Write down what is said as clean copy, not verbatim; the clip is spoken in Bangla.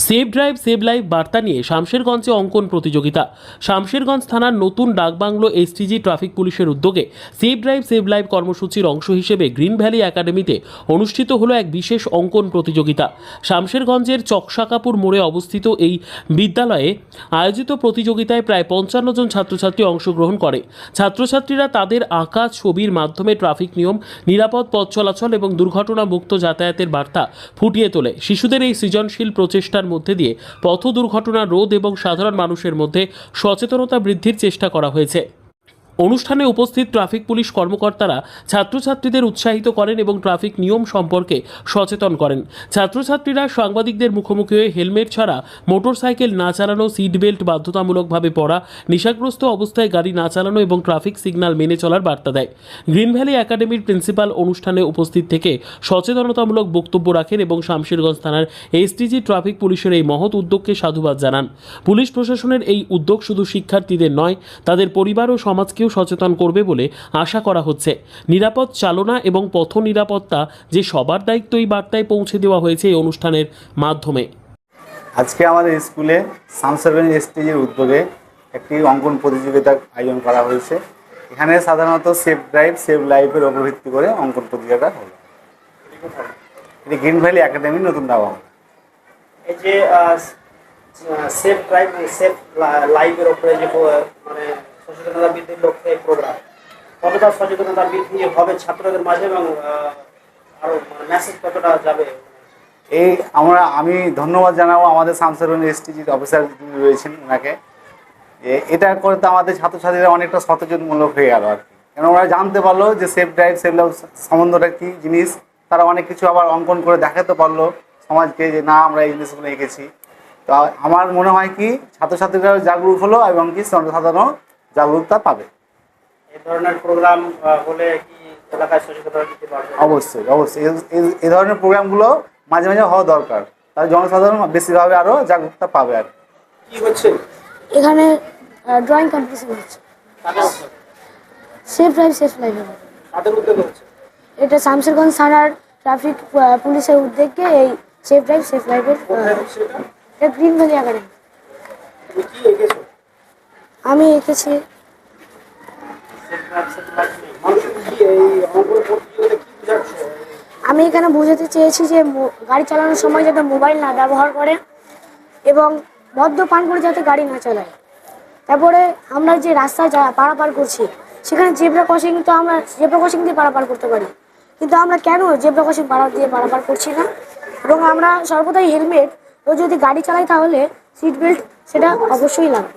সেভ ড্রাইভ সেভ লাইফ বার্তা নিয়ে শামশেরগঞ্জে অঙ্কন প্রতিযোগিতা। শামশেরগঞ্জ থানার নতুন ডাকবাংলো এসটিজি ট্রাফিক পুলিশের উদ্যোগে সেভ ড্রাইভ সেভ লাইফ কর্মসূচির অংশ হিসেবে গ্রিন ভ্যালি একাডেমিতে অনুষ্ঠিত হলো এক বিশেষ অঙ্কন প্রতিযোগিতা। শামশেরগঞ্জের চকসাকাপুর মোড়ে অবস্থিত এই বিদ্যালয়ে আয়োজিত প্রতিযোগিতায় প্রায় 55 জন ছাত্রছাত্রী অংশগ্রহণ করে। ছাত্রছাত্রীরা তাদের আঁকা ছবির মাধ্যমে ট্রাফিক নিয়ম, নিরাপদ পথ চলাচল এবং দুর্ঘটনা মুক্ত যাতায়াতের বার্তা ফুটিয়ে তোলে। শিশুদের এই সৃজনশীল প্রচেষ্টার মধ্যে দিয়ে পথ দুর্ঘটনা রোধ এবং সাধারণ মানুষের মধ্যে সচেতনতা বৃদ্ধির চেষ্টা করা হয়েছে। অনুষ্ঠানে উপস্থিত ট্রাফিক পুলিশ কর্মকর্তারা ছাত্রছাত্রীদের উৎসাহিত করেন এবং ট্রাফিক নিয়ম সম্পর্কে সচেতন করেন। ছাত্রছাত্রীরা সাংবাদিকদের মুখোমুখি হয়ে হেলমেট ছাড়া মোটরসাইকেল না চালানো, সিট বেল্ট বাধ্যতামূলকভাবে পরা, নেশাগ্রস্ত অবস্থায় গাড়ি না চালানো এবং ট্রাফিক সিগন্যাল মেনে চলার বার্তা দেয়। গ্রিন ভ্যালি একাডেমির প্রিন্সিপাল অনুষ্ঠানে উপস্থিত থেকে সচেতনতামূলক বক্তব্য রাখেন এবং শামশেরগঞ্জ থানার এসটিজি ট্রাফিক পুলিশের এই মহৎ উদ্যোগকে সাধুবাদ জানান। পুলিশ প্রশাসনের এই উদ্যোগ শুধু শিক্ষার্থীদের নয়, তাদের পরিবার ও সমাজকে সচেতন করবে বলে আশা করা হচ্ছে। নিরাপদ চালনা এবং পথ নিরাপত্তা যে সবার দায়িত্ব, এই বার্তায় পৌঁছে দেওয়া হয়েছে এই অনুষ্ঠানের মাধ্যমে। আজকে আমাদের স্কুলে শামশেরগঞ্জ এসটিজির উদ্যোগে একটি অঙ্কন প্রতিযোগিতার আয়োজন করা হয়েছে। এখানে সাধারণত সেভ ড্রাইভ সেভ লাইফের উপর ভিত্তি করে অঙ্কন প্রতিযোগিতা হলো। এটি গ্রিন ভ্যালি একাডেমি নতুন ডাকবাংলো। এই যে সেভ ড্রাইভ সেভ লাইফের উপরে যে মানে সচেতনতা বৃদ্ধির লক্ষ্যে এই প্রোগ্রাম, কতটা সচেতনতা বৃদ্ধি হবে ছাত্রদের মাঝে এবং আরো মেসেজ কতটা যাবে? আমি ধন্যবাদ জানাবো আমাদের শামশেরগঞ্জ এসটিজির অফিসার যিনি রয়েছেন ওনাকে। এটা করতে আমাদের ছাত্রছাত্রীরা অনেকটা সচেতনমূলক হয়ে গেল আর কি। কেন ওরা জানতে পারলো যে সেভ ড্রাইভ সেভ লাইফ সম্বন্ধটা কী জিনিস। তারা অনেক কিছু আবার অঙ্কন করে দেখাতে পারলো সমাজকে যে না আমরা এই জিনিসগুলো এঁকেছি। তো আমার মনে হয় কি ছাত্রছাত্রীরা জাগরুক হলো এবং কি সাধারণ জাগরুকতা পাবে। এই ধরনের প্রোগ্রাম হলে কি এলাকায় সচেতনতা বৃদ্ধি পাবে? অবশ্যই অবশ্যই এই ধরনের প্রোগ্রামগুলো মাঝে মাঝে হওয়া দরকার, তাহলে জনসাধারণ বেশিভাবে আরও জাগরুকতা পাবে। আর কি হচ্ছে এখানে? ড্রয়িং কম্পিটিশন হচ্ছে। Safe drive safe life. কাদের উদ্যোগে হচ্ছে এটা? শামশেরগঞ্জ থানার ট্রাফিক পুলিশের উদ্যোগে এই সেফ ড্রাইভ সেফ লাইফের। এটা গ্রিন ভ্যালি একাডেমি। তুমি কি এঁকেছো? আমি এঁকেছি। আমি এখানে বোঝাতে চেয়েছি যে গাড়ি চালানোর সময় যাতে মোবাইল না ব্যবহার করে এবং মদ্যপান করে যাতে গাড়ি না চালায়। তারপরে আমরা যে রাস্তায় পারাপার করছি সেখানে জেব্রা ক্রসিং, তো আমরা জেব্রা ক্রসিং দিয়ে পারাপার করতে পারি, কিন্তু আমরা কেন জেব্রা ক্রসিং দিয়ে পারাপার করছি না? এবং আমরা সর্বদাই হেলমেট ও যদি গাড়ি চালাই তাহলে সিট বেল্ট সেটা অবশ্যই লাগবে।